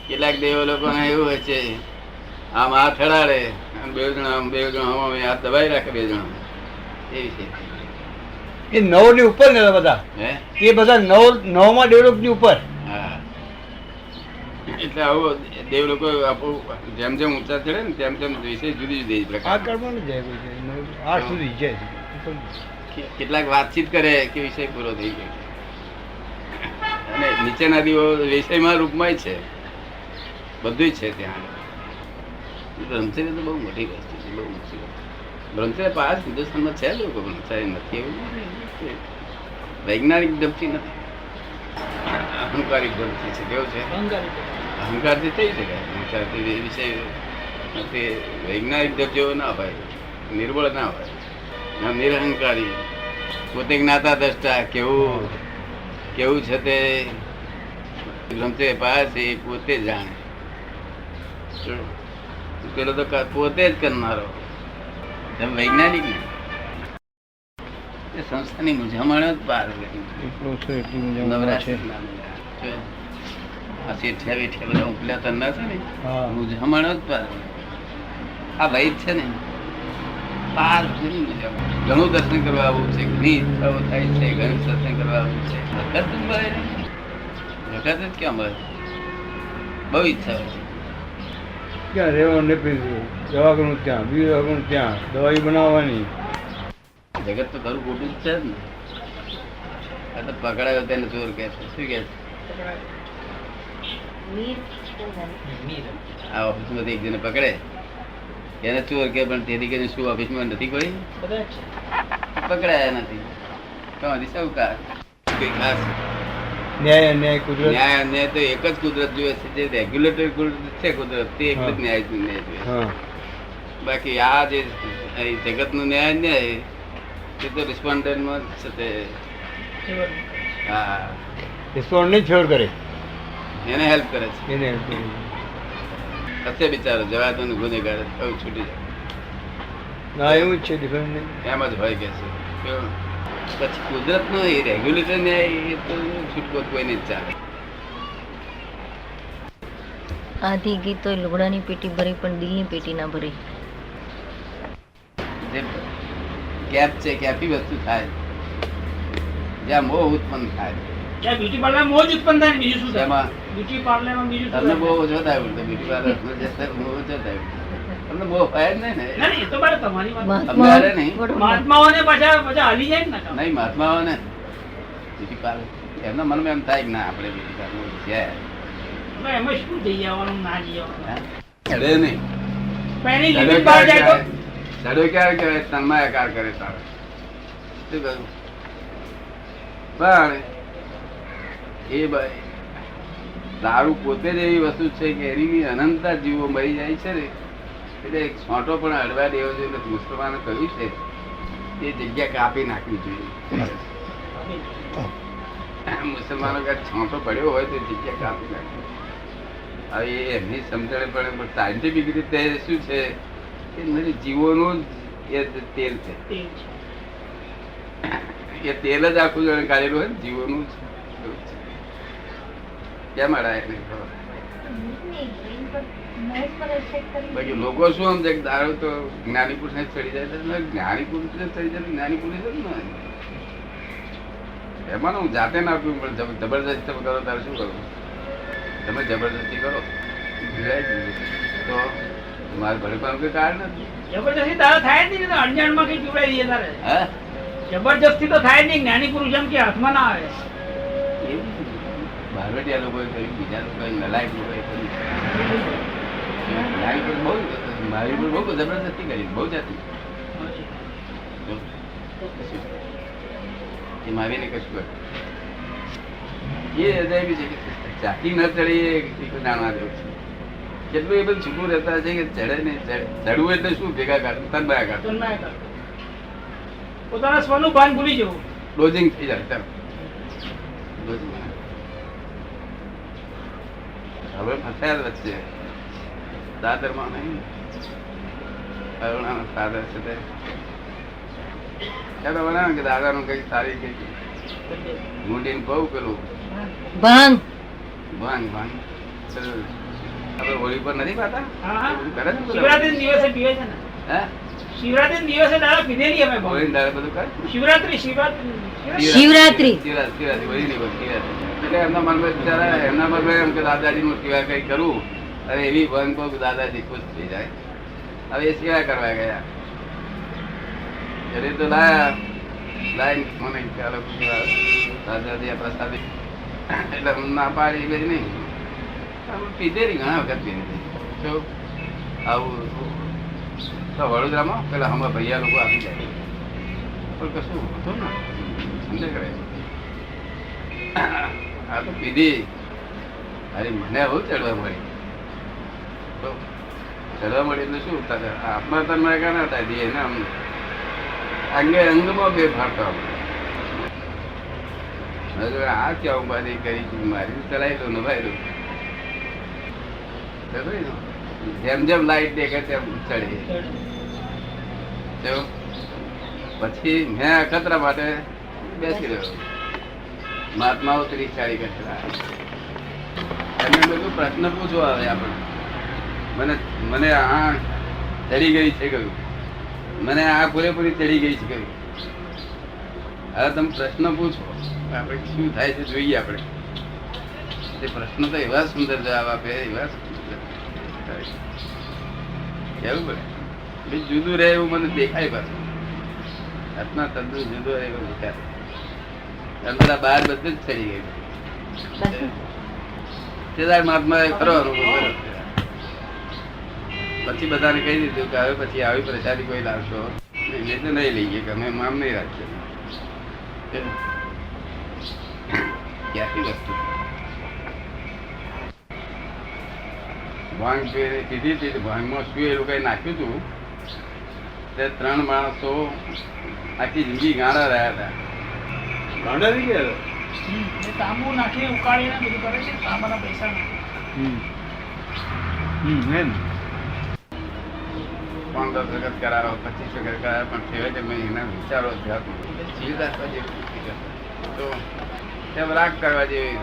કેટલાક દેવો લોકો એવું હોય છે, આમ હાથ હડાડે, બે જણા હાથ દબાઈ રાખે, બે જણા એવી છે. એ 9 ની ઉપર ને બધા, એ બધા 9 માં ડેવલપ ની ઉપર. હા, એટલે આવું દેવ લોકો જેમ જેમ ઊંચા ચડે ને તેમ તેમ વિષય જુદી જુદી પ્રકાર સુધી જાય. કેટલાક વાતચીત કરે કે વિષય પૂરો થઈ ગયો. અને નીચેના દીવો વિષયમાં રૂપમાં છે, બધું છે ત્યાં. બ્રહ્મચર્ય તો બહુ મોટી વસ્તુ છે, બહુ મોટી વસ્તુ. બ્રહ્મચર્ય પાસ હિન્દુસ્તાનમાં છે, લોકો બ્રહ્મચર્ય નથી એવું વૈજ્ઞાનિક ડબથી નથી, અહંકારિક ડબથી છે. કેવું છે? અહંકારથી થઈ શકાય, અહંકારથી વિષય વૈજ્ઞાનિક ડબ જેવો ના હોય, નિર્બળ ના હોય, નિરહંકારી, પોતે જ્ઞાતા દ્રષ્ટા. કેવું કેવું છે તે બ્રહ્મચર્ય પાસ એ પોતે જાણે. પેલો તો પોતે જ કરનારો, એમ વૈજ્ઞાનિક ને સંસ્થાની મૂંઝામણ જ પાર મૂંઝામણ જ પાર. આ વૈદ છે ને પાર ઘણું દર્શન કરવા આવું છે, ઘણી ઈચ્છાઓ થાય છે, ઘણું દર્શન કરવા આવું છે. વખત જ મળે ને, વખત જ ક્યાં મળે? બહુ ઈચ્છા હોય છે. ક્યાં રહેવાનું નહીં, દવાખાનું ત્યાં, બીજું દવાખાનું ત્યાં, દવાઈ બનાવવાની. જગત તો ખરું ખોટું જ છે ને. આ તો પકડાયો તેને ચોર કે છે. શું કે છે? આ ઓફિસમાં એક જણે પકડે એને ચોર કે, પણ તેથી કરીને શું ઓફિસમાં નથી કોઈ પકડાયા નથી. તમારી સૌકાર ખાસ ન્યાય અન્યાય કુદરત, ન્યાય અન્યાય તો એક જ કુદરત જોઈએ છે, જે રેગ્યુલેટરી કુદરત છે. કુદરત તે એક જ ન્યાય જોઈએ. બાકી આ જે જગત નું ન્યાય અન્યાય એ તો રિસ્પોન્ડન્ટમાં છે તે. હા, રિસ્પોન્ડન્ટ ફેવર કરે, એને હેલ્પ કરે છે. એને હેલ્પ કરે હશે બિચારો, જવા દો ને, ગુનેગાર છૂટી જાય. ના એવું જ છે, ડિફરન્ટ એમ જ હોય કે છે. પછી કુદરત નો એ રેગ્યુલેટર ન્યાય એ તો છૂટકો કોઈ નહીં ચાલે. આધી ગીતો લુગડાની પેટી ભરી પણ દિલની પેટી ના ભરી. જે કેપ છે, કેપી વસ્તુ થાય જ્યાં મોહ ઉત્પન્ન થાય, ત્યાં બ્યુટી પાર્લર મોહ જ ઉત્પન્ન થાય ને, બીજું શું થાય? એમાં બ્યુટી પાર્લરમાં બીજું શું તમને થાય? બહુ ઓછો થાય. બ્યુટી પાર્લર મોહ ઓછો થાય. તમને બહુ હોય જ નહીં ને. ના, નહીં, એ તો બરાબર તમારી વાત. તમને હારે નહીં. મહાત્માઓને પાછા હલી જાય ને કામ. નહીં, મહાત્માઓ ને બ્યુટી પાર્લર એમના મનમાં એમ થાય કે ના આપણે બ્યુટી પાર્લર છે. હવે એમાં શું જઈ આવવાનું, ના જઈ આવવાનું? અરે નહીં, પહેલી લિમિટ બહાર જાય તો ચડો ક્યારે કહેવાય? તન્માયાકાર કરે તારે. શું કહ્યું? પણ એ દારૂ પોતે જ એવી વસ્તુ છે કે એની અનંતતા જીવો મરી જાય છે ને, એટલે એક છોટો પણ અડવા દેવો જોઈએ. મુસલમાને કહ્યું છે એ જગ્યા કાપી નાખવી જોઈએ. મુસલમાનો કે છોટો પડ્યો હોય તો જગ્યા કાપી નાખવી. હવે એમની સમજણ પણ સાયન્ટિફિક રીતે શું છે કે જીવોનું જ એ તેલ છે. એ તેલ જ આખું જણ કાઢેલું હોય ને જીવોનું જ. કેમ અડાય નહીં ખબર? બાકી લોકો શું સમજે કે દારૂ તો જ્ઞાની પુરુષ ને ચડી જાય. જ્ઞાની પુરુષ ને ચડી જાય, જ્ઞાની પુરુષ જ ને. એમાં હું જાતે ના આપ્યું, પણ જબરજસ્તી તમે કરો તારે શું કરવું? તમે જબરજસ્તી કરો તો મારે ભલે પણ કોઈ કારણ નથી. જબરજસ્તી તારે થાય જ નહીં, અણજાણમાં કઈ પીવડાવી દઈએ તારે. હે, જબરજસ્તી તો થાય જ નહીં. જ્ઞાની પુરુષ એમ કે હાથમાં ના આવે. એવું બારવટિયા લોકોએ કર્યું, બીજા લોકોએ નલાયક લોકોએ કર્યું. જ્ઞાની પુરુષ બહુ મારી પર બહુ જબરજસ્તી કરી, બહુ જાતી. એ માવીને કશું કર્યું એ અજાયબી છે કે ચાકી ન ચડે એ જાણવા જેવું છે. કેટલું એ બધું છૂટું રહેતા છે કે ચડે નહીં. ચડવું એટલે શું? ભેગા કાઢવું, તન્માયા કાઢવું, પોતાના સ્વનું ભાન ભૂલી જવું, ક્લોઝિંગ થઈ જાય. હવે ફસાયા વચ્ચે દાદરમાં નહીં, કરુણાના સાદર છે તે બનાવે કે દાદાનું કઈ સારી કઈ મૂડીને બહુ પેલું ભાંગ ભાંગ ભાંગ આપણે હોળી પર નથી ખાતા? હા, હા. બધું કરે છે ને બધા? શિવરાત્રી દિવસે પીવે છે ને. હે? શિવરાત્રી દિવસે દારૂ પીધેલી અમે બહુ. હોળીને દાડે બધું કરે? શિવરાત્રી શિવરાત્રી. શિવરાત્રી, હોળી નહીં, શિવરાત્રી. એટલે એમના મનમાં બિચારા, એમના મનમાં એમ કે દાદાજીનું સિવાય કંઈ કરું, અને એવી ભંગ કહું કે દાદાજી ખુશ થઈ જાય. હવે એ સેવા કરવા ગયા. ઘરે તો લાઈન મને ચાલો દાદાજી આ પ્રસાદી, એટલે ના પાડી ગઈ નહીં. પીધેલી ઘણા વખત પીધેલી. શું આવું તો વડોદરામાં પેલા હમણાં ભૈયા લોકો આપી જાય, પણ કશું હતું ને સમજે કરે. આ તો પીધી. અરે મને બહુ ચડવા મળી. તો ચડવા મળી એટલે શું આપણા તનમાં ક્યાં ના થાય એને આમ અંગે અંગમાં બે ફાટવા મળે. આ ક્યાં ઉપાધિ કરી મારી ચલાવી દઉં ને ભાઈ જેમ જેમ લાઈટ દેખે તેમ ચડી. પછી મેં અખતરા માટે બેસી રહ્યો. મહાત્માઓ ત્રિચાળી કચરા એમને બધું પ્રશ્ન પૂછવો આવે આપણે. મને આ ચડી ગઈ છે કહ્યું, મને આ પૂરેપૂરી ચડી ગઈ છે કહ્યું. હવે તમે પ્રશ્ન પૂછો, આપણે શું થાય છે જોઈએ. આપણે તે પ્રશ્ન તો એવા સુંદર જવાબ આપે, એવા કેવું પડે બી જુદું રહે એવું મને દેખાય. પાછું આત્મા તદ્દન જુદો રહે એવું દેખાય. બધા બહાર બધું જ ચડી ગયું. મહાત્મા ખરો અનુભવ કર્યો. પછી બધાને કહી દીધું કે હવે પછી આવી પ્રસાદી કોઈ લાવશો નહીં તો નહીં લઈએ, કે અમે મામ નહીં રાખીએ. ક્યાંથી વસ્તુ ભાંગ પીધી હતી. ભાંગમાં શું એ લોકોએ નાખ્યું હતું તે 3 માણસો આખી જિંદગી ગાંડા રહ્યા હતા. ગાંડા થઈ ગયા હતા. તાંબુ નાખી ઉકાળીને બધું કરે છે. તાંબાના પૈસા નાખે. 5-10 વખત કરાવો, 25 વખત કરાવો, પણ છેવટે મેં એના વિચારો તો રાગ કરવા જેવી